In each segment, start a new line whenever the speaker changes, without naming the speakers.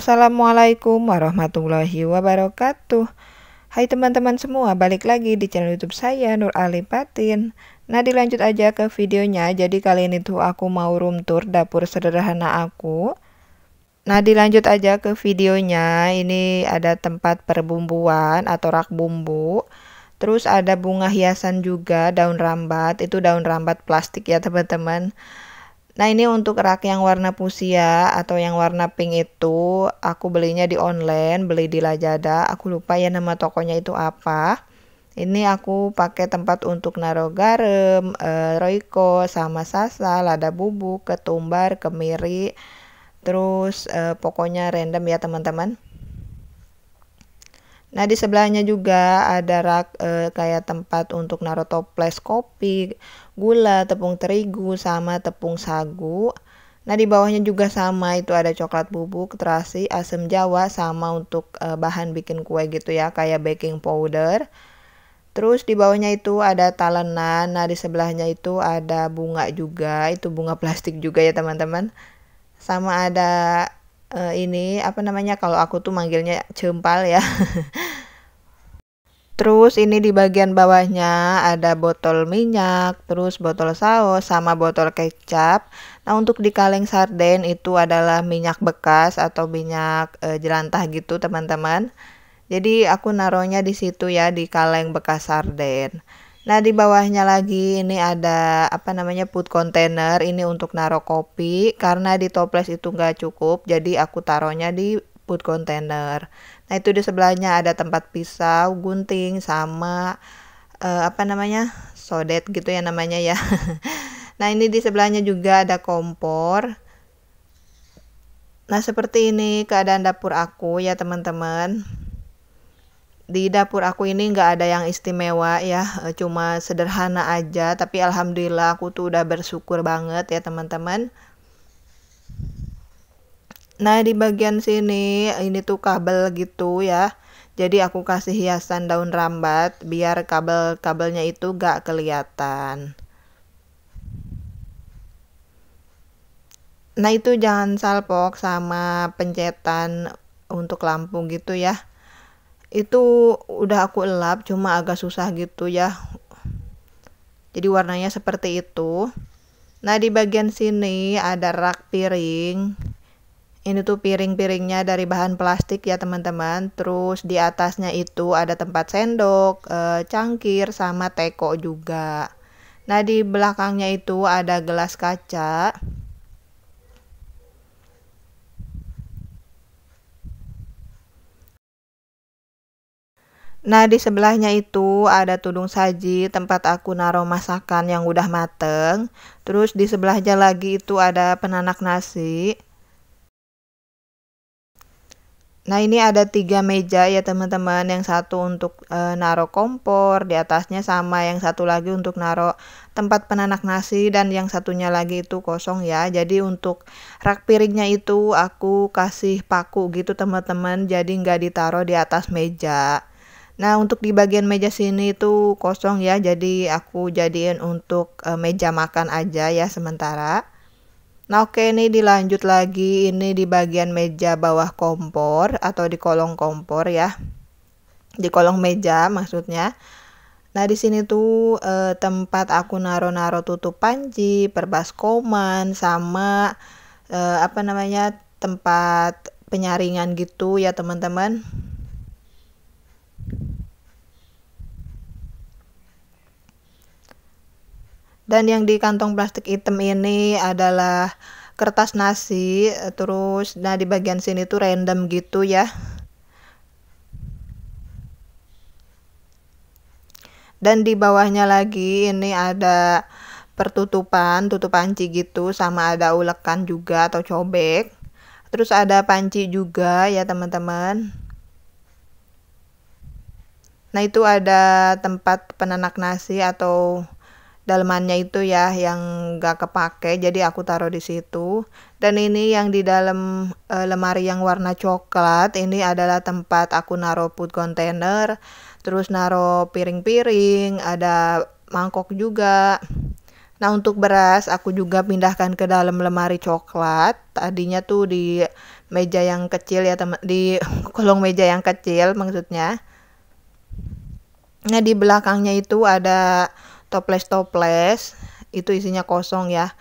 Assalamualaikum warahmatullahi wabarakatuh. Hai teman-teman semua, balik lagi di channel YouTube saya Nur Ali Patin. Nah, dilanjut aja ke videonya. Jadi kali ini tuh aku mau room tour dapur sederhana aku. Nah, dilanjut aja ke videonya. Ini ada tempat perbumbuan atau rak bumbu. Terus ada bunga hiasan juga, daun rambat. Itu daun rambat plastik ya teman-teman. Nah, ini untuk rak yang warna fuchsia atau yang warna pink itu aku belinya di online, beli di Lazada. Aku lupa ya nama tokonya itu apa. Ini aku pakai tempat untuk naruh garam, royco, sama sasa, lada bubuk, ketumbar, kemiri. Terus pokoknya random ya teman-teman. Nah, di sebelahnya juga ada rak kayak tempat untuk naruh toples kopi, gula, tepung terigu, sama tepung sagu. Nah, di bawahnya juga sama, itu ada coklat bubuk, terasi, asam jawa, sama untuk bahan bikin kue gitu ya, kayak baking powder. Terus di bawahnya itu ada talenan. Nah, di sebelahnya itu ada bunga juga, itu bunga plastik juga ya teman-teman. Sama ada ini apa namanya, kalau aku tuh manggilnya cempal ya. Terus ini di bagian bawahnya ada botol minyak, terus botol saus, sama botol kecap. Nah, untuk di kaleng sarden itu adalah minyak bekas atau minyak jelantah gitu teman-teman. Jadi aku naruhnya di situ ya, di kaleng bekas sarden. Nah, di bawahnya lagi ini ada apa namanya, food container. Ini untuk naruh kopi, karena di toples itu nggak cukup, jadi aku taruhnya di food container. Nah, itu di sebelahnya ada tempat pisau, gunting, sama apa namanya, sodet gitu ya namanya ya. Nah, ini di sebelahnya juga ada kompor. Nah, seperti ini keadaan dapur aku ya teman-teman. Di dapur aku ini nggak ada yang istimewa ya, cuma sederhana aja, tapi alhamdulillah aku tuh udah bersyukur banget ya teman-teman. Nah, di bagian sini ini tuh kabel gitu ya, jadi aku kasih hiasan daun rambat biar kabel-kabelnya itu gak kelihatan. Nah, itu jangan salpok sama pencetan untuk lampu gitu ya, itu udah aku elap, cuma agak susah gitu ya, jadi warnanya seperti itu. Nah, di bagian sini ada rak piring. Ini tuh piring-piringnya dari bahan plastik ya teman-teman. Terus di atasnya itu ada tempat sendok, cangkir, sama teko juga. Nah, di belakangnya itu ada gelas kaca. Nah, di sebelahnya itu ada tudung saji, tempat aku naruh masakan yang udah mateng. Terus di sebelahnya lagi itu ada penanak nasi. Nah, ini ada 3 meja ya teman-teman. Yang satu untuk naruh kompor di atasnya, sama yang satu lagi untuk naruh tempat penanak nasi, dan yang satunya lagi itu kosong ya. Jadi untuk rak piringnya itu aku kasih paku gitu teman-teman, jadi nggak ditaruh di atas meja. Nah, untuk di bagian meja sini itu kosong ya, jadi aku jadiin untuk meja makan aja ya sementara. Nah, oke, ini dilanjut lagi, ini di bagian meja bawah kompor atau di kolong kompor ya. Di kolong meja maksudnya. Nah, di sini tuh tempat aku naro-naro tutup panci, perbaskoman, sama apa namanya, tempat penyaringan gitu ya teman-teman. Dan yang di kantong plastik hitam ini adalah kertas nasi, terus nah di bagian sini tuh random gitu ya. Dan di bawahnya lagi ini ada pertutupan, tutup panci gitu, sama ada ulekan juga atau cobek. Terus ada panci juga ya teman-teman. Nah, itu ada tempat penanak nasi atau dalemannya itu ya yang gak kepake, jadi aku taruh di situ. Dan ini yang di dalam lemari yang warna coklat, ini adalah tempat aku naruh food container, terus naruh piring-piring, ada mangkok juga. Nah, untuk beras aku juga pindahkan ke dalam lemari coklat. Tadinya tuh di meja yang kecil ya teman, di kolong meja yang kecil maksudnya. Nah, di belakangnya itu ada toples-toples, itu isinya kosong ya.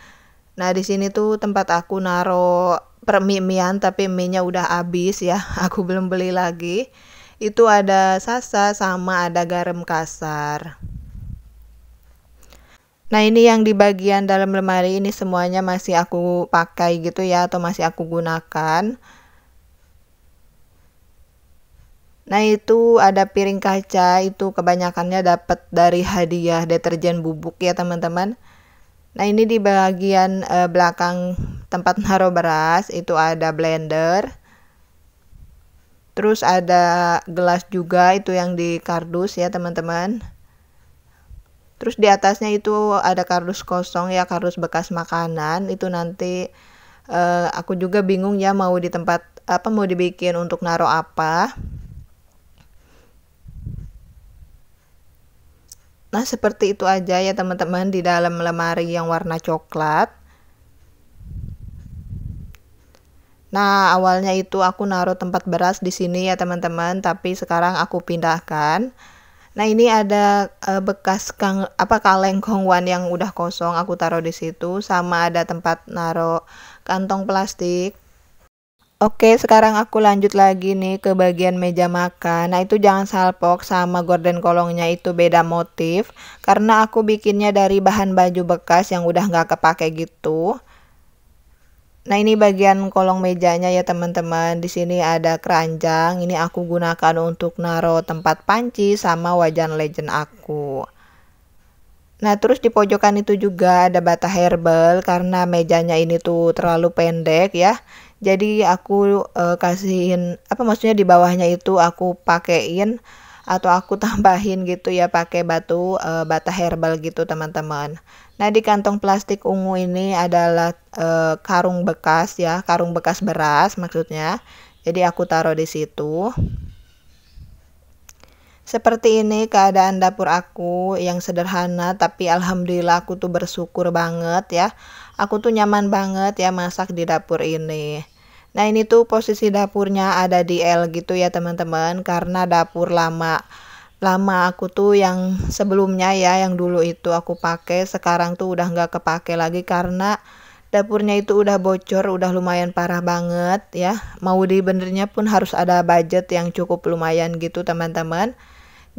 Nah, di sini tuh tempat aku naro permie-mian, tapi mie-nya udah habis ya. Aku belum beli lagi. Itu ada sasa sama ada garam kasar. Nah, ini yang di bagian dalam lemari ini semuanya masih aku pakai gitu ya, atau masih aku gunakan. Nah, itu ada piring kaca, itu kebanyakannya dapat dari hadiah deterjen bubuk ya teman-teman. Nah, ini di bagian belakang tempat naruh beras itu ada blender. Terus ada gelas juga, itu yang di kardus ya teman-teman. Terus di atasnya itu ada kardus kosong ya, kardus bekas makanan. Itu nanti aku juga bingung ya mau di tempat apa, mau dibikin untuk naruh apa. Nah, seperti itu aja ya teman-teman di dalam lemari yang warna coklat. Nah, awalnya itu aku naruh tempat beras di sini ya teman-teman, tapi sekarang aku pindahkan. Nah, ini ada bekas kaleng kongwan yang udah kosong, aku taruh di situ, sama ada tempat naruh kantong plastik. Oke, sekarang aku lanjut lagi nih ke bagian meja makan. Nah, itu jangan salpok sama gorden kolongnya itu beda motif. Karena aku bikinnya dari bahan baju bekas yang udah nggak kepake gitu. Nah, ini bagian kolong mejanya ya teman-teman. Di sini ada keranjang. Ini aku gunakan untuk naruh tempat panci sama wajan legend aku. Nah, terus di pojokan itu juga ada bata herbal karena mejanya ini tuh terlalu pendek ya. Jadi aku kasihin apa, maksudnya di bawahnya itu aku pakein atau aku tambahin gitu ya pakai bata herbal gitu teman-teman. Nah, di kantong plastik ungu ini adalah karung bekas ya, karung bekas beras maksudnya. Jadi aku taruh di situ. Seperti ini keadaan dapur aku yang sederhana, tapi alhamdulillah aku tuh bersyukur banget ya. Aku tuh nyaman banget ya masak di dapur ini. Nah, ini tuh posisi dapurnya ada di L gitu ya teman-teman, karena dapur lama aku tuh yang sebelumnya ya, yang dulu itu aku pakai, sekarang tuh udah nggak kepake lagi karena dapurnya itu udah bocor, udah lumayan parah banget ya. Mau dibenernya pun harus ada budget yang cukup lumayan gitu teman-teman.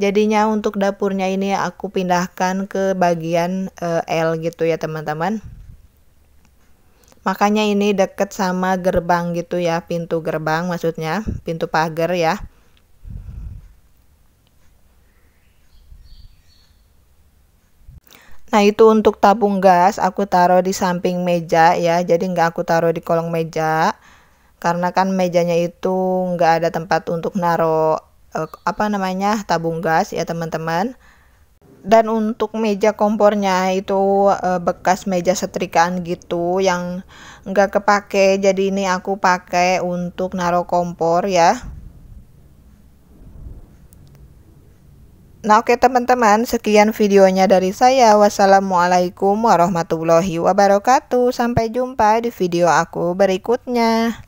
Jadinya untuk dapurnya ini aku pindahkan ke bagian L gitu ya teman-teman. Makanya ini deket sama gerbang gitu ya, pintu gerbang maksudnya, pintu pagar ya. Nah, itu untuk tabung gas aku taruh di samping meja ya, jadi nggak aku taruh di kolong meja. Karena kan mejanya itu nggak ada tempat untuk naruh tabung gas ya teman-teman. Dan untuk meja kompornya itu bekas meja setrikaan gitu yang nggak kepake, jadi ini aku pakai untuk naruh kompor ya. Nah, oke teman-teman, sekian videonya dari saya. Wassalamualaikum warahmatullahi wabarakatuh. Sampai jumpa di video aku berikutnya.